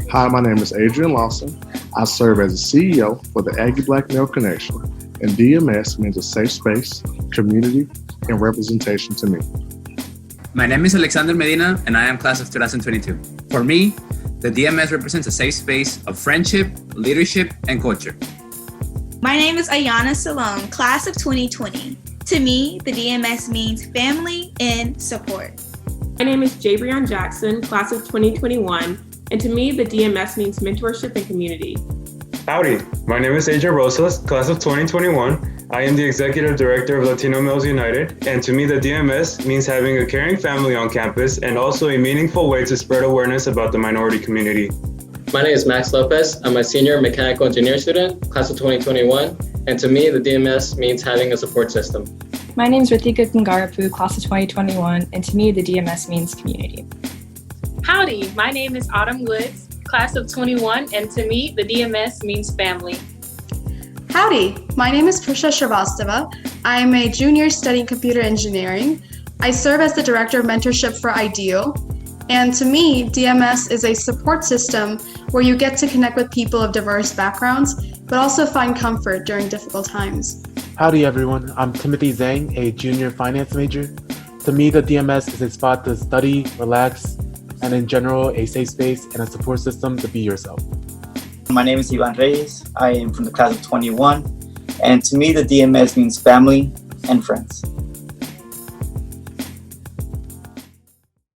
Hi, my name is Adrian Lawson. I serve as the CEO for the Aggie Black Male Connection, and DMS means a safe space, community, and representation to me. My name is Alexander Medina, and I am class of 2022. For me, the DMS represents a safe space of friendship, leadership, and culture. My name is Ayana Salone, class of 2020. To me, the DMS means family and support. My name is Jabrion Jackson, class of 2021, and to me, the DMS means mentorship and community. Howdy, my name is Adrian Rosas, class of 2021. I am the Executive Director of Latino Males United, and to me, the DMS means having a caring family on campus and also a meaningful way to spread awareness about the minority community. My name is Max Lopez. I'm a senior mechanical engineer student, class of 2021, and to me, the DMS means having a support system. My name is Ritika Kungarapu, class of 2021, and to me, the DMS means community. Howdy, my name is Autumn Woods, class of 21, and to me, the DMS means family. Howdy, my name is Prisha Shrivastava. I am a junior studying computer engineering. I serve as the Director of Mentorship for IDEAL. And to me, DMS is a support system where you get to connect with people of diverse backgrounds, but also find comfort during difficult times. Howdy everyone, I'm Timothy Zhang, a junior finance major. To me, the DMS is a spot to study, relax, and in general, a safe space and a support system to be yourself. My name is Ivan Reyes. I am from the class of 21, and to me, the DMS means family and friends.